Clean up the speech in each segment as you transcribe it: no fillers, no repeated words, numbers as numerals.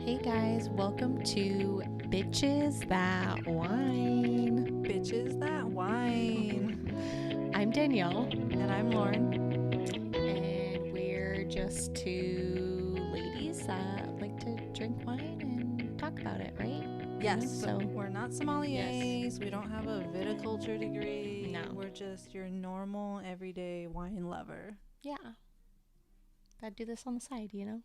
Hey guys, welcome to Bitches That Wine. Bitches That Wine. I'm Danielle, And I'm Lauren. and we're just two ladies that like to drink wine and talk about it, right? Yes, So we're not sommeliers. We don't have a viticulture degree. No. We're just your normal, everyday wine lover. yeah, gotta do this on the side, you know.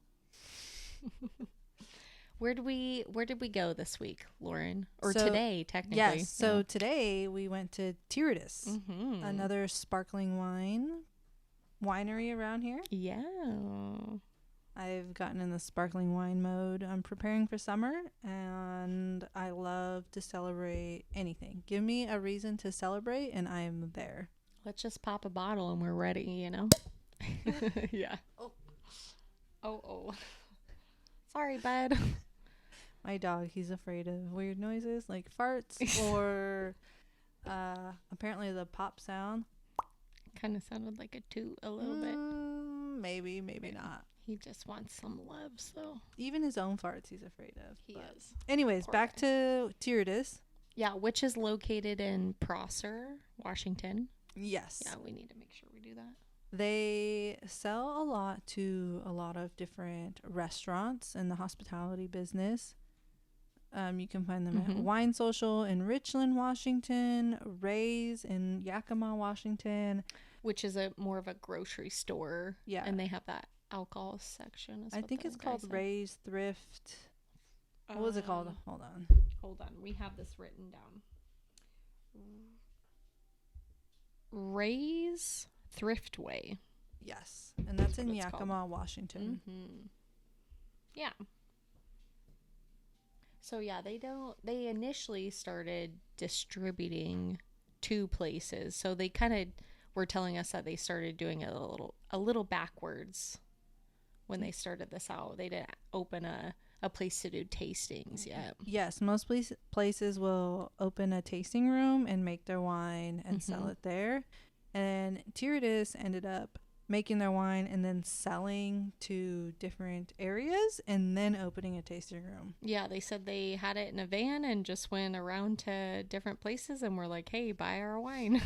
Where did we go this week, Lauren? Or So- today, technically? Yes, so today we went to Tirriddis, Mm-hmm. another sparkling winery around here. Yeah. I've gotten in the sparkling wine mode. I'm preparing for summer, and I love to celebrate anything. Give me a reason to celebrate, and I'm there. Let's just pop a bottle and we're ready, you know? Yeah. Oh. Sorry, bud. My dog, he's afraid of weird noises like farts or apparently the pop sound. Kind of sounded like a toot a little bit. Maybe not. He just wants some love, so. Even his own farts he's afraid of. He is. Anyways, Poor back guy. to Tirriddis. Yeah, which is located in Prosser, Washington. Yes. Yeah, we need to make sure we do that. They sell a lot to a lot of different restaurants in the hospitality business. You can find them at Mhm. Wine Social in Richland, Washington, Ray's in Yakima, Washington. Which is more of a grocery store. Yeah. And they have that alcohol section. Is I what think the it's guy called said. Ray's Thrift. What was it called? Hold on. Hold on. We have this written down. Ray's Thriftway. Yes. And that's in what it's called. Yakima, Washington. Mm-hmm. Yeah. So yeah, they initially started distributing to places. So they kind of were telling us that they started doing it a little backwards when they started this out. They didn't open a place to do tastings yet. Yes. Most places will open a tasting room and make their wine and sell Mhm. it there. And Tirriddis ended up making their wine and then selling to different areas and then opening a tasting room. Yeah, they said they had it in a van and just went around to different places and were like, hey, buy our wine.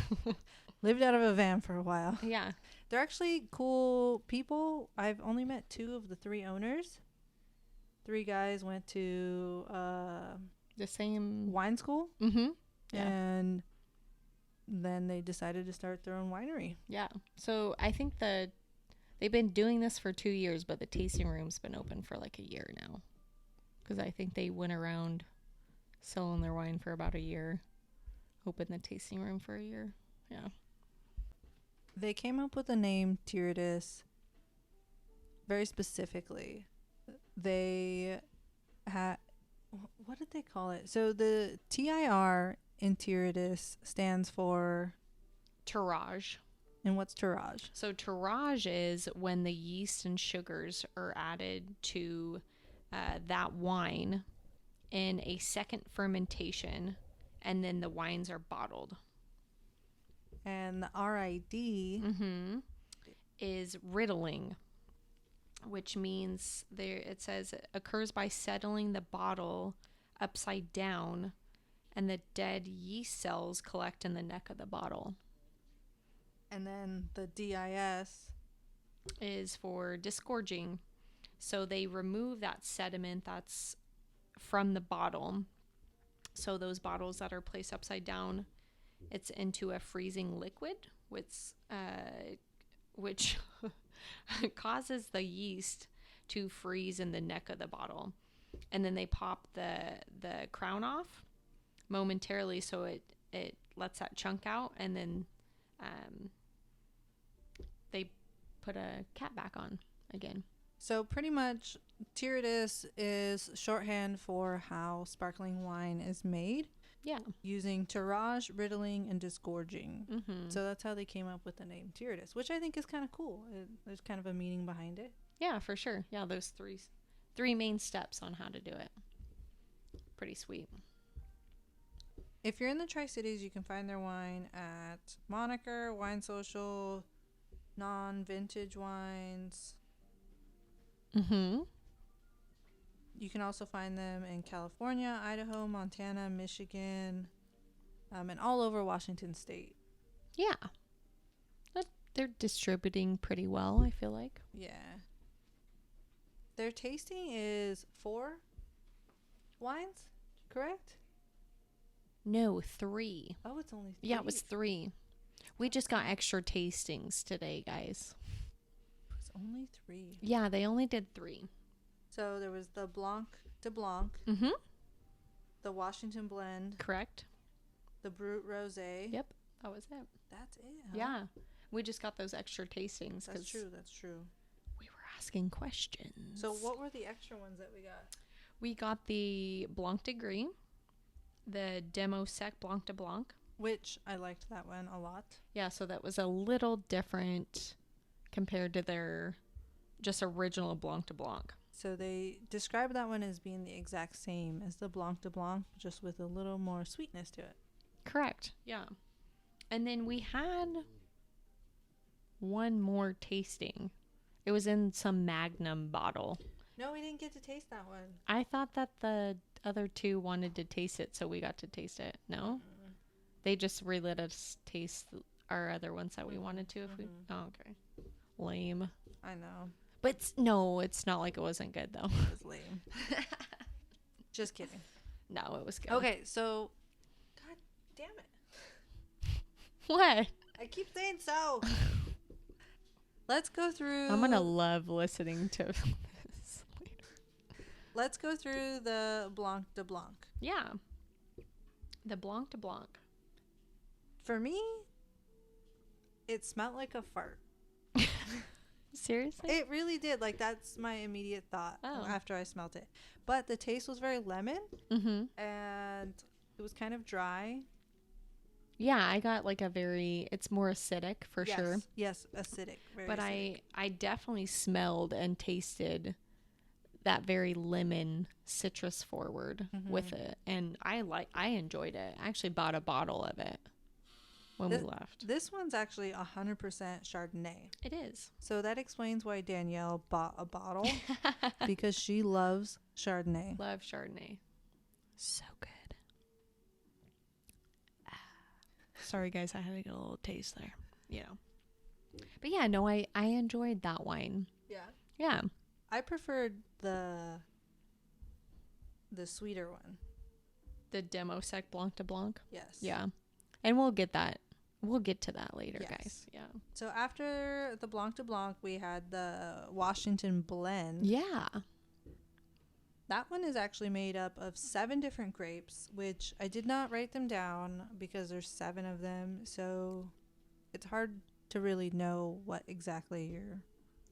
Lived out of a van for a while. Yeah. They're actually cool people. I've only met 2 of the 3 owners. 3 guys went to The same. wine school. Mm-hmm. Yeah. And then they decided to start their own winery. Yeah. So I think they've been doing this for 2 years, but the tasting room's been open for like a year now. Because I think they went around selling their wine for about a year. Opened the tasting room for a year. Yeah. They came up with the name Tirriddis very specifically. They had, what did they call it? So the TIR in Tirriddis stands for, Tirage. and what's tirage? So tirage is when the yeast and sugars are added to that wine in a second fermentation, and then the wines are bottled. And the RID, Is riddling, which means it says it occurs by settling the bottle upside down, and the dead yeast cells collect in the neck of the bottle. and then the DIS. Is for disgorging. So they remove that sediment that's from the bottle. So those bottles that are placed upside down, it's into a freezing liquid, which causes the yeast to freeze in the neck of the bottle. And then they pop the crown off momentarily, so it lets that chunk out, and then they put a cap back on again. So pretty much Tirriddis is shorthand for how sparkling wine is made. Yeah. Using tirage, riddling, and disgorging. Mm-hmm. So that's how they came up with the name Tirriddis, which I think is kind of cool. There's kind of a meaning behind it. Yeah, for sure. Yeah, those three main steps on how to do it. Pretty sweet. If you're in the Tri-Cities, you can find their wine at Moniker, Wine Social, Non-Vintage Wines. Mm-hmm. You can also find them in California, Idaho, Montana, Michigan, and all over Washington State. Yeah. They're distributing pretty well, I feel like. Yeah. Their tasting is 4 wines, correct? No, 3. Oh, it's only 3. Yeah, it was 3. We just got extra tastings today, guys. It's only 3. Yeah, they only did 3. So there was the Blanc de Blanc, Mm-hmm. the Washington Blend, Correct. the Brut Rosé. Yep. That was it. That's it, huh? Yeah. We just got those extra tastings. That's true, that's true. We were asking questions. So what were the extra ones that we got? We got the Blanc de Gris, the Demo Sec Blanc de Blanc. Which I liked that one a lot. Yeah, so that was a little different compared to their just original Blanc de Blanc. So they describe that one as being the exact same as the Blanc de Blanc, just with a little more sweetness to it. Correct. Yeah. And then we had one more tasting. It was in some Magnum bottle. No, we didn't get to taste that one. I thought that the other 2 wanted to taste it, so we got to taste it. No? They just let us taste our other ones that we wanted to. If we. Oh, okay. Lame. I know. But no, it's not like it wasn't good, though. It was lame. Just kidding. No, it was good. Okay, so... God damn it. What? I keep saying so. Let's go through... I'm going to love listening to this later. Let's go through the Blanc de Blanc. Yeah. The Blanc de Blanc. For me, it smelled like a fart. Seriously? It really did. Like, that's my immediate thought after I smelled it. But the taste was very lemon. Mm-hmm. And it was kind of dry. Yeah, I got like a very, it's more acidic for sure. Yes, acidic. Very But acidic. I definitely smelled and tasted that very lemon citrus forward with it. And I enjoyed it. I actually bought a bottle of it when we left. This one's actually 100% Chardonnay. It is. So that explains why Danielle bought a bottle because she loves Chardonnay. Love Chardonnay. So good. Sorry, guys. I had to get a little taste there. You know. But yeah, no, I enjoyed that wine. Yeah. Yeah. I preferred the sweeter one. The Demo Sec Blanc de Blanc. Yes. Yeah. And we'll get that. We'll get to that later, Yes. guys. Yeah. So after the Blanc de Blanc, we had the Washington Blend. Yeah. That one is actually made up of 7 different grapes, which I did not write them down because there's 7 of them. So it's hard to really know what exactly you're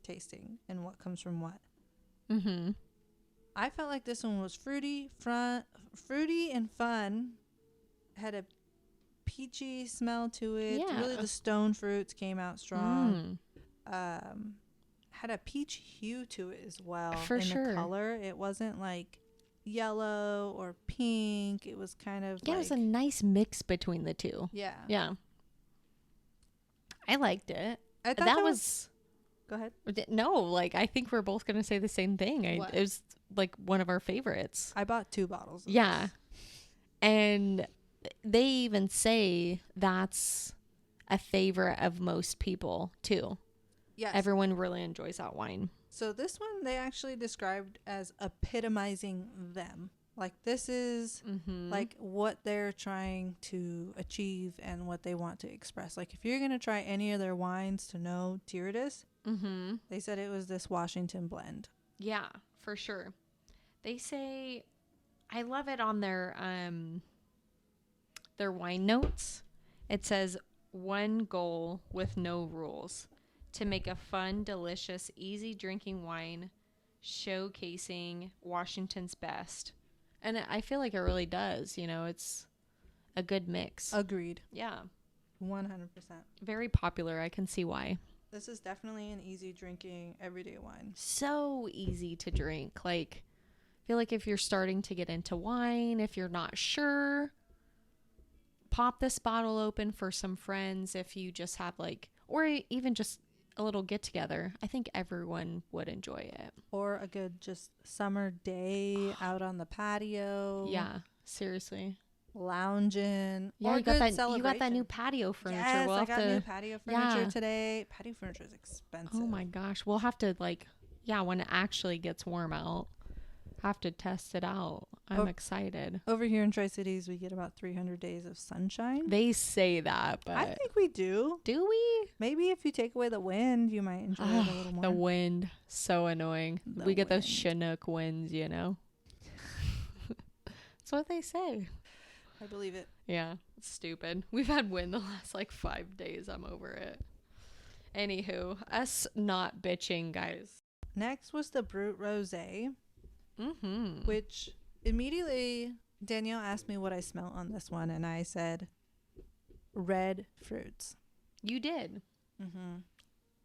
tasting and what comes from what. Mm-hmm. I felt like this one was fruity and fun. Had a peachy smell to it. Yeah. Really, the stone fruits came out strong. Had a peach hue to it as well. For in sure. The color, it wasn't like yellow or pink. It was kind of Yeah, it was a nice mix between the two. Yeah. Yeah. I liked it. I thought That was... Go ahead. No, like, I think we're both going to say the same thing. What? It was, like, one of our favorites. I bought 2 bottles. Of Yeah. this. And they even say that's a favorite of most people, too. Yes. Everyone really enjoys that wine. So this one they actually described as epitomizing them. Like this is like what they're trying to achieve and what they want to express. Like if you're going to try any of their wines to know Tirriddis, they said it was this Washington Blend. Yeah, for sure. They say, I love it on their wine notes. It says, one goal with no rules. To make a fun, delicious, easy drinking wine showcasing Washington's best. And I feel like it really does. You know, it's a good mix. Agreed. Yeah. 100%. Very popular. I can see why. This is definitely an easy drinking everyday wine. So easy to drink. Like, I feel like if you're starting to get into wine, if you're not sure, pop this bottle open for some friends if you just have like, or even just a little get together. I think everyone would enjoy it. Or a good just summer day out on the patio. Yeah, seriously. Lounging. Yeah, Or you got good that. celebration. You got that new patio furniture. Yes, We'll I have got to. new patio furniture Yeah. today. Patio furniture is expensive. Oh my gosh, we'll have to when it actually gets warm out, have to test it out. I'm excited. Over here in Tri-Cities, we get about 300 days of sunshine. They say that, but I think we do. do we? Maybe if you take away the wind, you might enjoy it a little more. The wind, so annoying. We get those Chinook winds, you know. That's what they say. I believe it. Yeah, it's stupid. We've had wind the last 5 days. I'm over it. Anywho, us not bitching, guys. Next was the Brut Rosé, Mm-hmm. which immediately Danielle asked me what I smelled on this one, and I said red fruits. You did. Mm-hmm.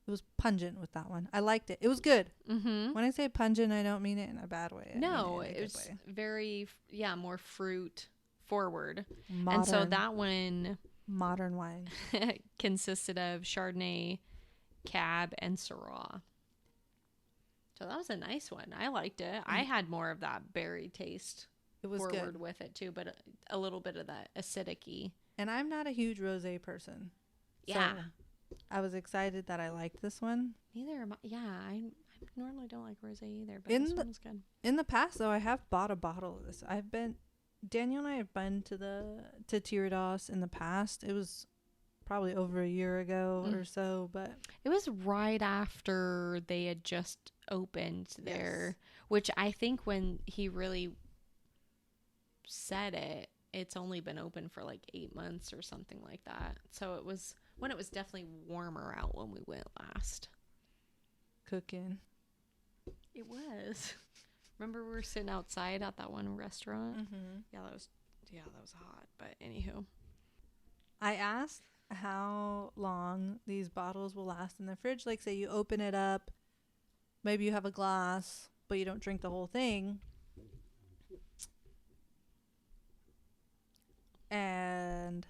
It was pungent with that one. I liked it. It was good. Mm-hmm. When I say pungent, I don't mean it in a bad way. No, it was way. very, more fruit forward. Modern, and so that one modern wine consisted of Chardonnay, Cab, and Syrah. So that was a nice one. I liked it. I had more of that berry taste. It was forward good with it too, but a little bit of that acidic-y. And I'm not a huge rosé person. Yeah. So I was excited that I liked this one. Neither am I. Yeah, I normally don't like rosé either, but this one was good. In the past, though, I have bought a bottle of this. Daniel and I have been to Tirriddis in the past. It was probably over a year ago or so, but it was right after they had just opened there, which I think when he really said it, it's only been open for 8 months or something like that. So it was when it was definitely warmer out when we went last. Cooking. It was. Remember we were sitting outside at that one restaurant? Mm-hmm. Yeah, that was hot. But anywho, I asked how long these bottles will last in the fridge. Like, say you open it up, maybe you have a glass, but you don't drink the whole thing. And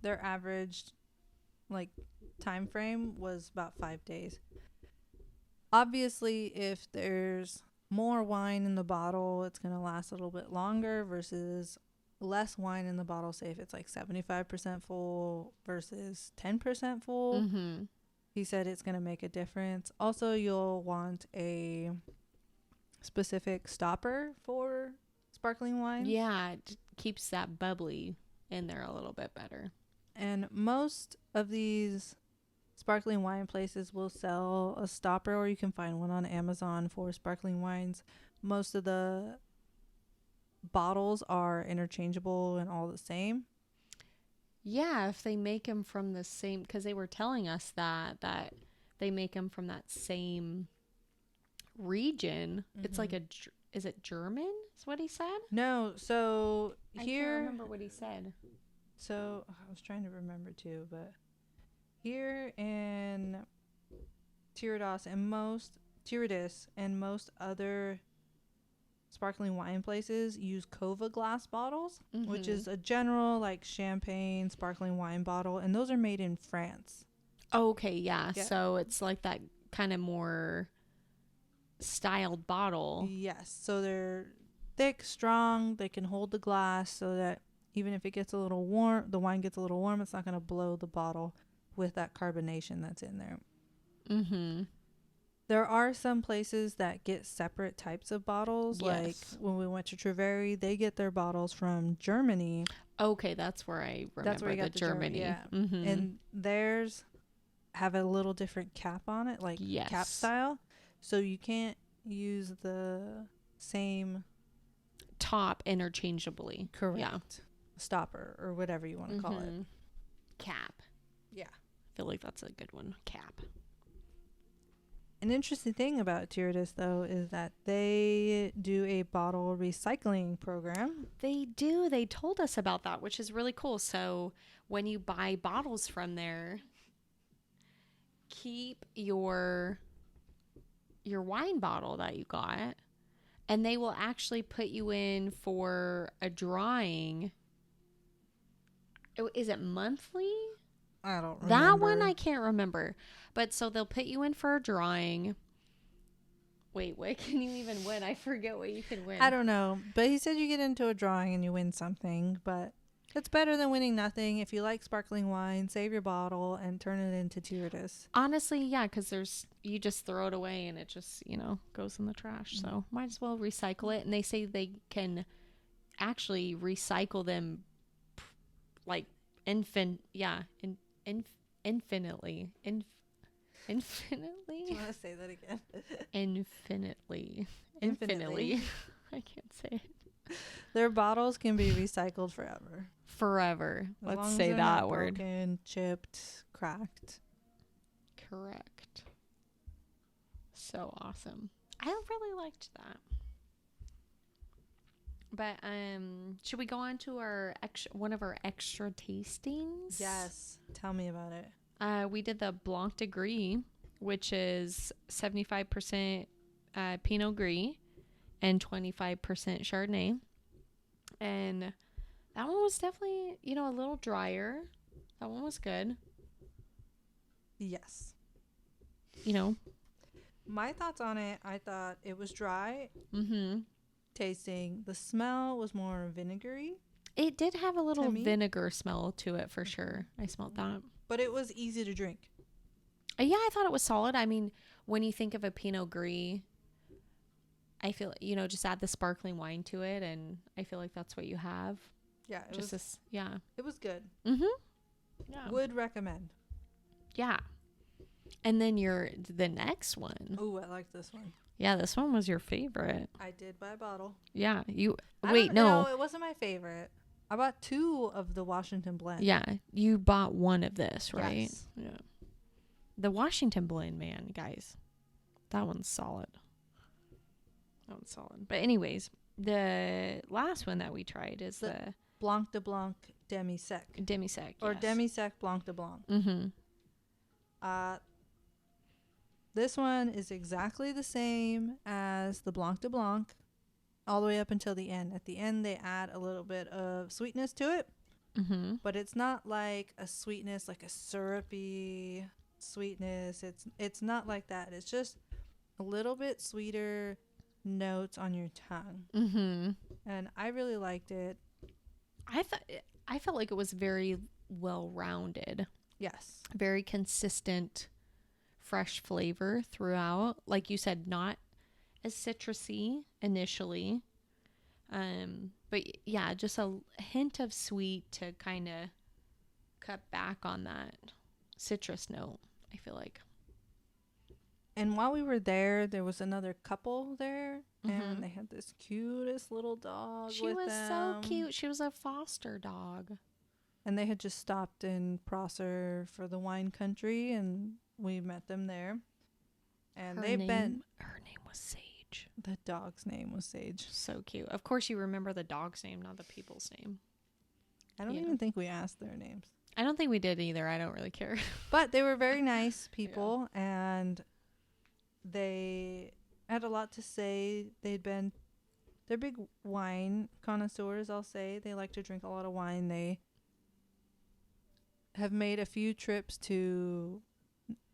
their average time frame was about 5 days. Obviously, if there's more wine in the bottle, it's going to last a little bit longer versus less wine in the bottle. Say if it's 75% full versus 10% full. mm-hmm. He said it's going to make a difference. Also, you'll want a specific stopper for sparkling wine. Yeah, it keeps that bubbly in there a little bit better. And most of these sparkling wine places will sell a stopper, or you can find one on Amazon for sparkling wines. Most of the bottles are interchangeable and all the same. Yeah, if they make them from the same, because they were telling us that they make them from that same region. Mm-hmm. It's is it German? Is what he said? No, so here. I can't remember what he said. So I was trying to remember too, but here in Tirriddis and most other sparkling wine places use Cova glass bottles, mm-hmm. which is a general champagne sparkling wine bottle, and those are made in France. Oh, okay, yeah. So it's that kind of more styled bottle. Yes. So they're thick, strong, they can hold the glass so that even if it gets a little warm, the wine gets a little warm, it's not going to blow the bottle with that carbonation that's in there. Mm-hmm. There are some places that get separate types of bottles. Yes. Like when we went to Treveri, they get their bottles from Germany. Okay, that's where I remember. That's where you got the Germany. Yeah. Mm-hmm. And theirs have a little different cap on it, cap style. So you can't use the same top interchangeably. Correct. Yeah. Stopper or whatever you want to call it. Cap. Yeah. I feel like that's a good one. Cap. An interesting thing about Tirriddis, though, is that they do a bottle recycling program. They do. They told us about that, which is really cool. So when you buy bottles from there, keep your wine bottle that you got, and they will actually put you in for a drawing. Is it monthly? I don't That one remember. I can't remember. But so they'll put you in for a drawing. Wait, what can you even win? I forget what you can win. I don't know. But he said you get into a drawing and you win something. But it's better than winning nothing. If you like sparkling wine, save your bottle and turn it into Tirriddis. Honestly, yeah, because you just throw it away and it just, goes in the trash. So might as well recycle it. And they say they can actually recycle them like infinitely. Infinitely? Do you want to say that again? Infinitely. Infinitely. I can't say it. Their bottles can be recycled forever. Forever. As Let's long as say they're that not word. Broken, chipped, cracked. Correct. So awesome. I really liked that. But should we go on to one of our extra tastings? Yes. Tell me about it. We did the Blanc de Gris, which is 75% Pinot Gris and 25% Chardonnay. And that one was definitely, a little drier. That one was good. Yes. My thoughts on it, I thought it was dry. Tasting. The smell was more vinegary. It did have a little vinegar smell to it for sure. I smelled that. But it was easy to drink. Yeah, I thought it was solid. I mean, when you think of a Pinot Gris, I feel, just add the sparkling wine to it, and I feel like that's what you have. Yeah, it was good. Yeah. Would recommend. Yeah. And then the next one. Oh, I like this one. Yeah, this one was your favorite. I did buy a bottle. Yeah, no. It wasn't my favorite. I bought 2 of the Washington blend. Yeah, you bought one of this, right? Yes. Yeah. The Washington blend, man, guys. That one's solid. But anyways, the last one that we tried is the Blanc de Blanc demi-sec. Demi-sec, Or yes. demi-sec Blanc de Blanc. Mm-hmm. This one is exactly the same as the Blanc de Blanc, all the way up until the end. At the end, they add a little bit of sweetness to it, but it's not like a sweetness, like a syrupy sweetness. It's not like that. It's just a little bit sweeter notes on your tongue. And I really liked it. I felt like it was very well-rounded. Yes. Very consistent, fresh flavor throughout. Like you said, not as citrusy initially. But yeah, just a hint of sweet to kind of cut back on that citrus note, I feel like. And while we were there was another couple there, and they had this cutest little dog. She was so cute. She was a foster dog. And they had just stopped in Prosser for the wine country, and we met them there. And Her name was Sage. The dog's name was Sage. So cute. Of course, you remember the dog's name, not the people's name. I don't even think we asked their names. I don't think we did either. I don't really care. But they were very nice people, and they had a lot to say. They're big wine connoisseurs, I'll say. They like to drink a lot of wine. They have made a few trips to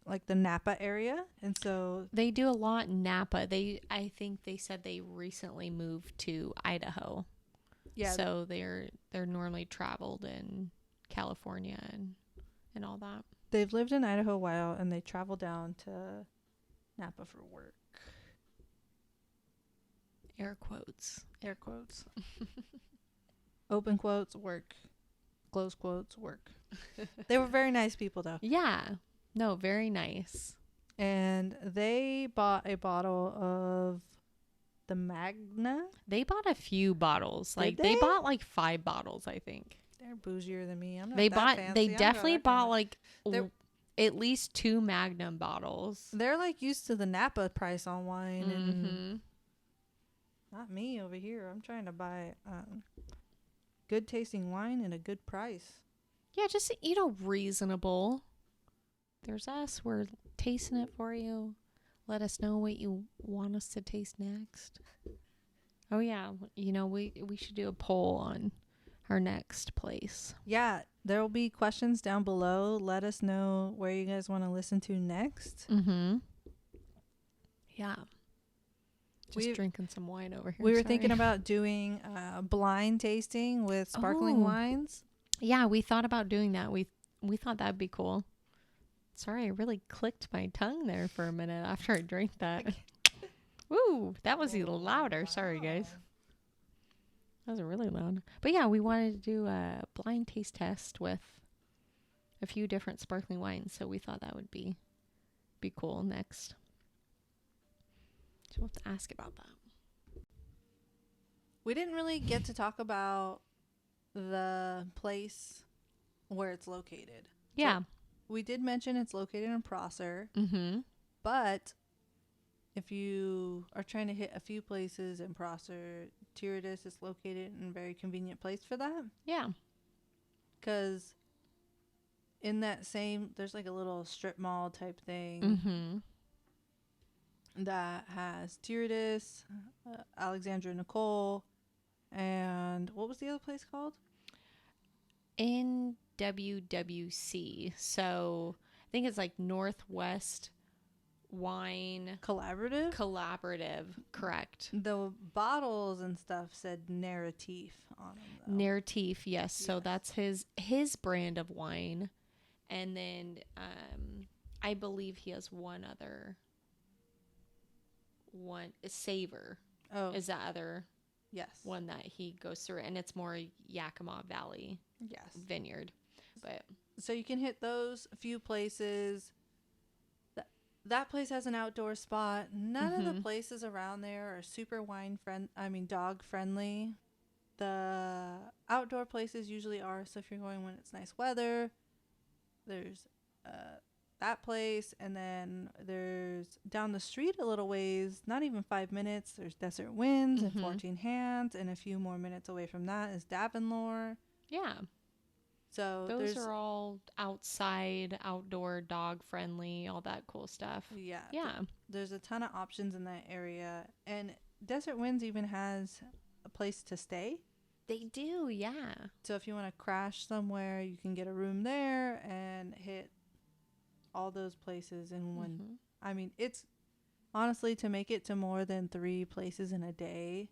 like the Napa area, and so they do a lot in Napa. I think they said they recently moved to Idaho. Yeah. So they're normally traveled in California and all that. They've lived in Idaho a while, and they travel down to Napa for work. Air quotes. Open quotes, work. Close quotes, work. They were very nice people, though. Yeah. No, very nice. And they bought a bottle of the Magna. They bought a few bottles. Like they bought like 5 bottles, I think. They're bougier than me. I'm not fancy. They definitely bought like at least 2 Magnum bottles. They're like used to the Napa price on wine, and not me over here. I'm trying to buy good tasting wine and a good price. Yeah, just reasonable. There's us. We're tasting it for you. Let us know what you want us to taste next. Oh yeah, we should do a poll on our next place. Yeah, there will be questions down below. Let us know where you guys want to listen to next. Mm-hmm. Yeah. Just We drinking some wine over here. we were sorry. thinking about doing blind tasting with sparkling wines. Yeah, we thought about doing that. We thought that'd be cool. Sorry, I really clicked my tongue there for a minute after I drank that. Woo, that was even louder. Sorry, guys. That was really loud. But yeah, we wanted to do a blind taste test with a few different sparkling wines, so we thought that would be cool next. So we'll have to ask about that. We didn't really get to talk about the place where it's located. Yeah. So we did mention it's located in Prosser, Mm-hmm. but if you are trying to hit a few places in Prosser, Tirriddis is located in a very convenient place for that. Yeah. Because in that same, there's like a little strip mall type thing Mm-hmm. that has Tirriddis, Alexandra Nicole, and what was the other place called? NWWC. So I think it's like Northwest Wine Collaborative. Correct. The bottles and stuff said Narratif on them. Narratif, yes. So that's his brand of wine. And then I believe he has one Savor. Oh, Is that other yes. one that he goes through, and it's more Yakima Valley Yes. vineyard. But so you can hit those few places. That place has an outdoor spot. None of the places around there are super dog friendly. The outdoor places usually are. So if you're going when it's nice weather, there's that place, and then there's down the street a little ways, not even 5 minutes, there's Desert Winds and 14 Hands, and a few more minutes away from that is Davenlore. yeah. So Those are all outside, outdoor, dog friendly, all that cool stuff. Yeah. Yeah. There's a ton of options in that area. And Desert Winds even has a place to stay. They do, yeah. So if you want to crash somewhere, you can get a room there and hit all those places in one. I mean, it's honestly, to make it to more than 3 places in a day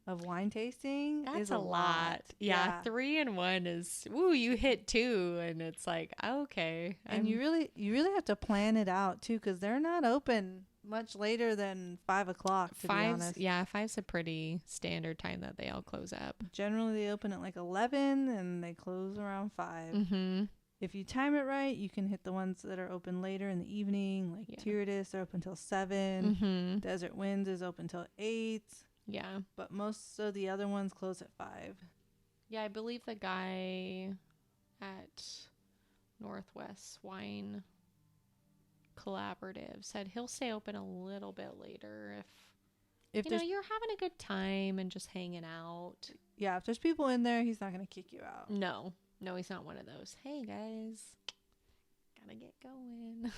of wine tasting, that's is a lot. Yeah, 3 in 1 is you hit 2, and it's like, okay. And you really have to plan it out too, because they're not open much later than 5:00. To be honest, yeah, 5's a pretty standard time that they all close up. Generally, they open at like 11 and they close around 5. If you time it right, you can hit the ones that are open later in the evening, like Tirriddis. They're open till 7. Desert Winds is open till 8. Yeah. But most of the other ones close at 5. Yeah, I believe the guy at Northwest Wine Collaborative said he'll stay open a little bit later if you're having a good time and just hanging out. Yeah, if there's people in there, he's not going to kick you out. No, he's not one of those. Hey, guys, gotta get going.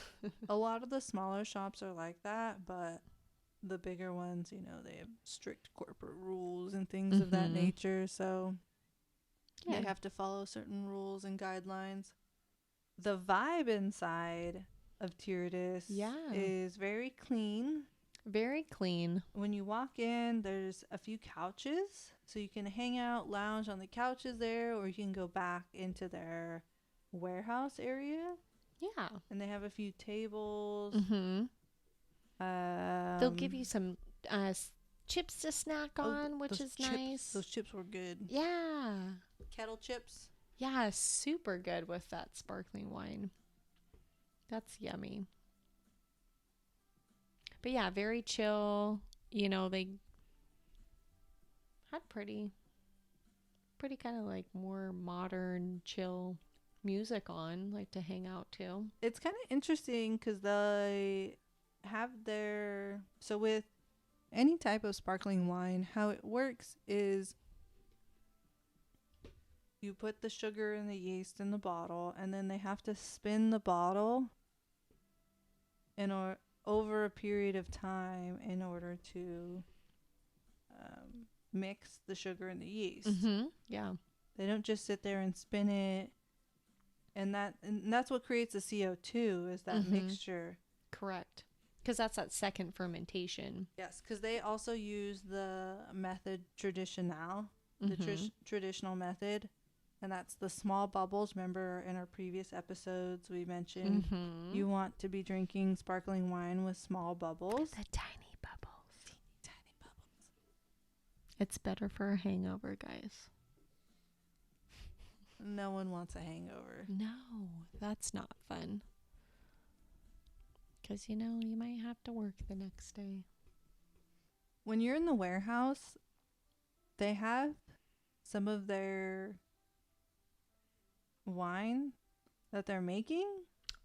A lot of the smaller shops are like that, but the bigger ones, they have strict corporate rules and things of that nature, so they have to follow certain rules and guidelines. The vibe inside of Tirriddis is very clean. Very clean. When you walk in, there's a few couches, so you can hang out, lounge on the couches there, or you can go back into their warehouse area. Yeah. And they have a few tables. They'll give you some chips to snack on, which is nice. Those chips were good. Yeah. Kettle chips. Yeah, super good with that sparkling wine. That's yummy. But yeah, very chill. They had pretty kind of like more modern, chill music on, like to hang out to. It's kind of interesting because they have so with any type of sparkling wine, how it works is you put the sugar and the yeast in the bottle, and then they have to spin the bottle over a period of time in order to mix the sugar and the yeast. Yeah. They don't just sit there and spin it. And that's what creates the CO2 is that mixture. Correct. Because that's that second fermentation. Yes, because they also use the method traditional, the traditional method. And that's the small bubbles. Remember in our previous episodes we mentioned you want to be drinking sparkling wine with small bubbles. The tiny bubbles. Tiny bubbles. It's better for a hangover, guys. No one wants a hangover. No, that's not fun. Because, you might have to work the next day. When you're in the warehouse, they have some of their wine that they're making.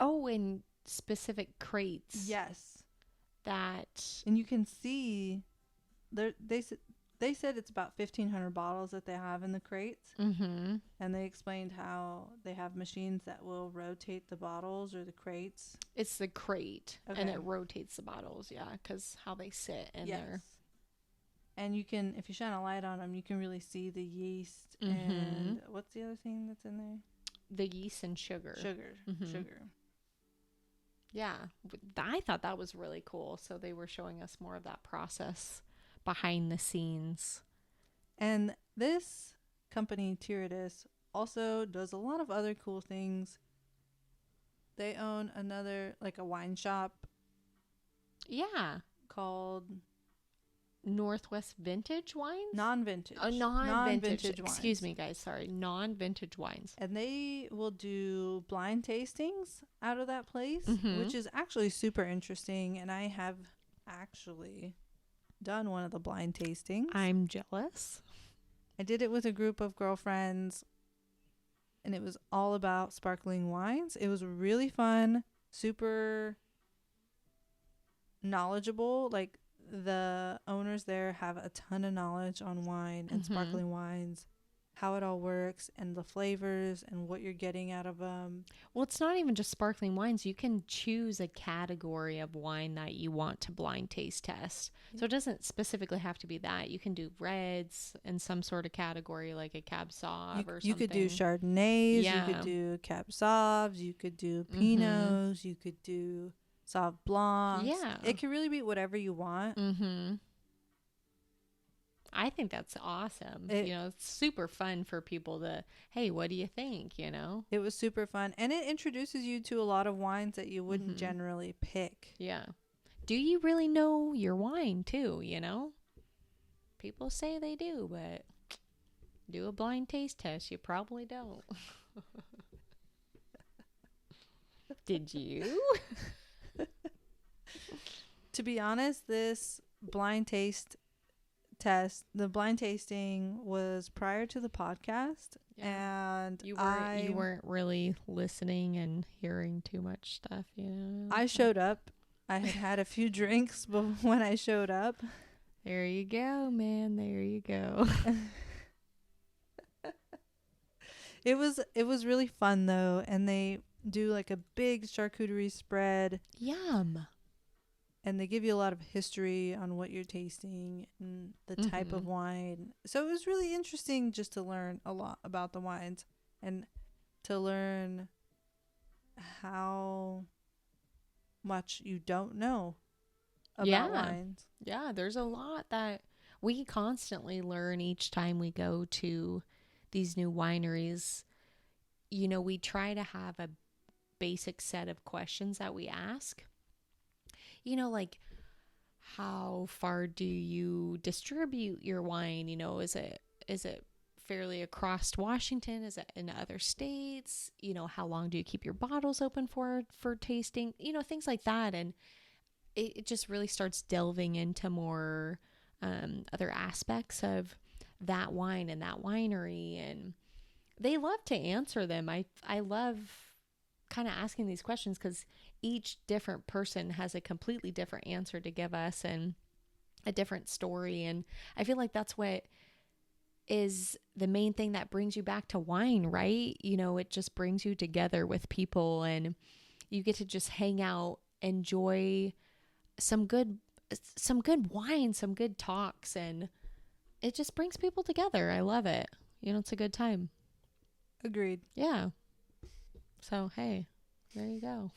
Oh, in specific crates. Yes. That. And you can see, they said it's about 1,500 bottles that they have in the crates. Mm-hmm. And they explained how they have machines that will rotate the bottles or the crates. It's the crate. Okay. And it rotates the bottles, yeah, because how they sit in there. And you can, if you shine a light on them, you can really see the yeast and what's the other thing that's in there? The yeast and sugar. Sugar. Yeah. I thought that was really cool. So they were showing us more of that process behind the scenes. And this company, Tirriddis, also does a lot of other cool things. They own another, like a wine shop. Yeah. Called Northwest Vintage Wines? Non-vintage. Oh, non-vintage wines. Excuse me, guys. Sorry. Non-vintage wines. And they will do blind tastings out of that place, which is actually super interesting. And I have actually done one of the blind tastings. I'm jealous. I did it with a group of girlfriends, and it was all about sparkling wines. It was really fun, super knowledgeable. Like, the owners there have a ton of knowledge on wine and sparkling wines, how it all works and the flavors and what you're getting out of them. Well, it's not even just sparkling wines. You can choose a category of wine that you want to blind taste test. So it doesn't specifically have to be that. You can do reds in some sort of category, like a Cab Sauv or something. You could do Chardonnays, you could do Cab Sauvs, you could do Pinots, you could do Sauv Blancs. Yeah. It can really be whatever you want. I think that's awesome. It's super fun for people to, hey, what do you think, It was super fun. And it introduces you to a lot of wines that you wouldn't generally pick. Yeah. Do you really know your wine, too, People say they do, but do a blind taste test. You probably don't. Did you? To be honest, this blind taste test, the blind tasting was prior to the podcast, and you weren't really listening and hearing too much stuff, I showed up. I had a few drinks when I showed up. There you go, man. There you go. It was really fun though, and they do like a big charcuterie spread. Yum. And they give you a lot of history on what you're tasting and the type of wine. So it was really interesting just to learn a lot about the wines and to learn how much you don't know about wines. Yeah, there's a lot that we constantly learn each time we go to these new wineries. We try to have a basic set of questions that we ask. Like, how far do you distribute your wine? Is it fairly across Washington? Is it in other states? How long do you keep your bottles open for tasting? Things like that. And it just really starts delving into more other aspects of that wine and that winery. And they love to answer them. I love kind of asking these questions because each different person has a completely different answer to give us and a different story. And I feel like that's what is the main thing that brings you back to wine, right? It just brings you together with people and you get to just hang out, enjoy some good wine, some good talks, and it just brings people together. I love it. it's a good time. Agreed. Yeah. So, hey, there you go.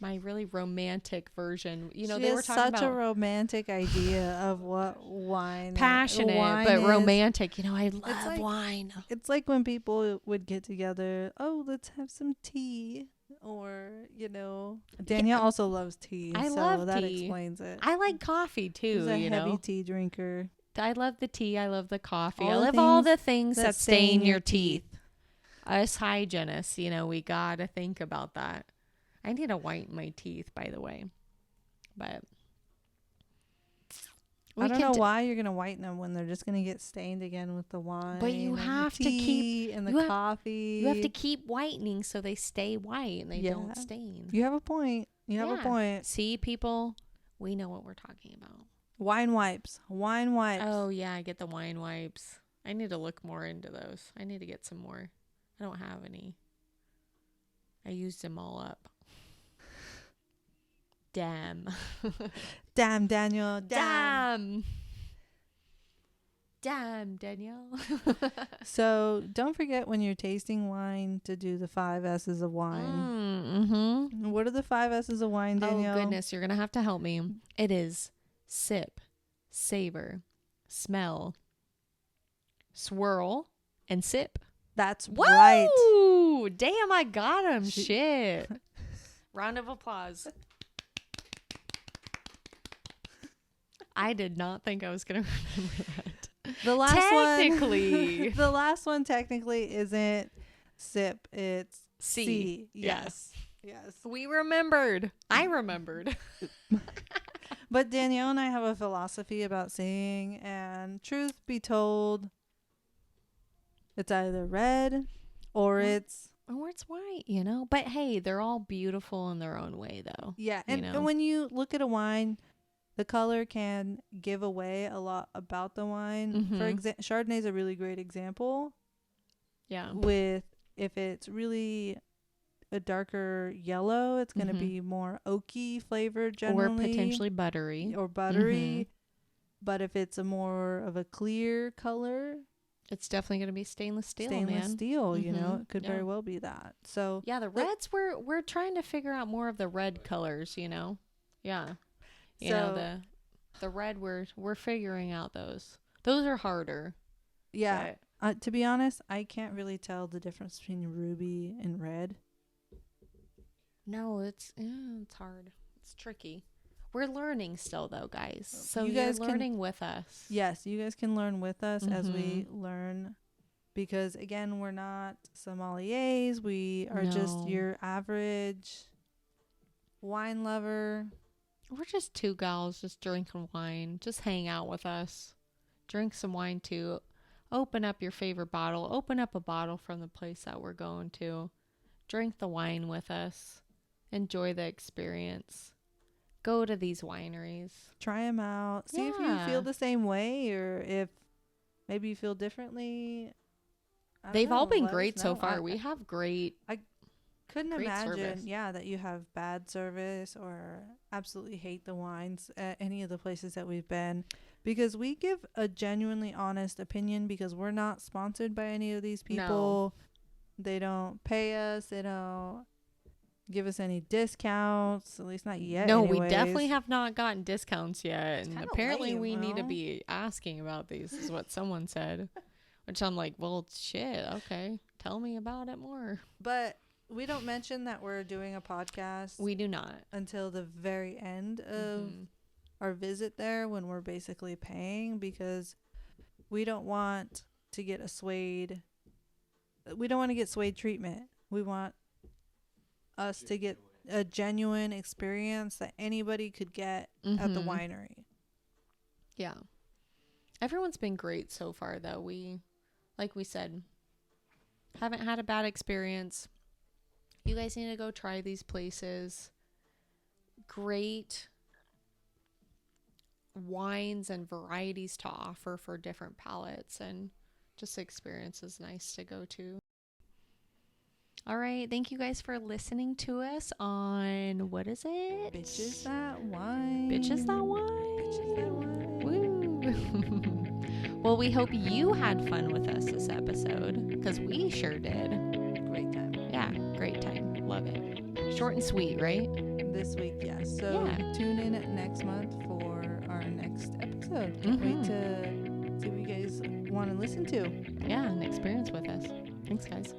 My really romantic version. She they were has talking such a about romantic idea of what wine passionate, but is. romantic. I love It's like- wine. It's like when people would get together. Oh, let's have some tea, or Danielle also loves tea. I so love that tea. explains it. I like coffee too. She's a heavy tea drinker. I love the tea. I love the coffee. All I the love all things the things that stain your teeth. Us hygienists, we gotta think about that. I need to whiten my teeth, by the way. But I don't know why you're gonna whiten them when they're just gonna get stained again with the wine. But you have the to tea keep and the coffee. You have to keep whitening so they stay white and they don't stain. You have a point. You have a point. See, people, we know what we're talking about. Wine wipes. Wine wipes. Oh yeah, I get the wine wipes. I need to look more into those. I need to get some more. I don't have any. I used them all up. Damn. Damn, Daniel. Damn. Damn, Danielle. So don't forget when you're tasting wine to do the 5 S's of wine. Mm-hmm. What are the 5 S's of wine, Danielle? Oh, goodness. You're going to have to help me. It is sip, savor, smell, swirl, and sip. That's Woo! right. Damn, I got him. Shit. Round of applause. I did not think I was going to remember that. The last technically. one. The last one technically isn't sip. It's C. Yes. Yes. We remembered. I remembered. But Danielle and I have a philosophy about singing, and truth be told, it's either red or it's white, But hey, they're all beautiful in their own way, though. Yeah. And when you look at a wine, the color can give away a lot about the wine. Mm-hmm. For example, Chardonnay is a really great example. Yeah. With if it's really a darker yellow, it's going to be more oaky flavored generally. Or potentially buttery. Mm-hmm. But if it's a more of a clear color, it's definitely going to be stainless steel, steel, Mm-hmm. it could very well be that. So yeah, the reds, we're trying to figure out more of the red colors, Yeah. The red, we're figuring out those. Those are harder. Yeah. To be honest, I can't really tell the difference between ruby and red. No, it's hard. It's tricky. We're learning still, though, guys. So you guys guys learning with us. Yes, you guys can learn with us as we learn. Because, again, we're not sommeliers. We are just your average wine lover. We're just two gals just drinking wine. Just hang out with us. Drink some wine, too. Open up your favorite bottle. Open up a bottle from the place that we're going to. Drink the wine with us. Enjoy the experience. Go to these wineries. Try them out. See if you feel the same way or if maybe you feel differently. They've all been great so far. We have great. I couldn't imagine, service. that you have bad service or absolutely hate the wines at any of the places that we've been, because we give a genuinely honest opinion because we're not sponsored by any of these people. No. They don't pay us. They don't give us any discounts, at least not yet. No, anyways. We definitely have not gotten discounts yet. It's And apparently lame, we need to be asking about these, is what someone said. Which I'm like, well, shit, okay. Tell me about it more. But we don't mention that we're doing a podcast. We do not. Until the very end of our visit there, when we're basically paying, because we don't want to get swayed treatment. We want us to get a genuine experience that anybody could get at the winery. Yeah. Everyone's been great so far, though. Like we said, haven't had a bad experience. You guys need to go try these places. Great wines and varieties to offer for different palates, and just the experience is nice to go to. All right. Thank you guys for listening to us on, what is it? Bitches That Wine. Bitches That Wine. Bitches That Wine. Woo. Well, we hope you had fun with us this episode, because we sure did. Great time. Yeah, great time. Love it. Short and sweet, right? This week, yes. So Yeah. tune in next month for our next episode. Can't wait to see what you guys want to listen to. Yeah, and experience with us. Thanks, guys.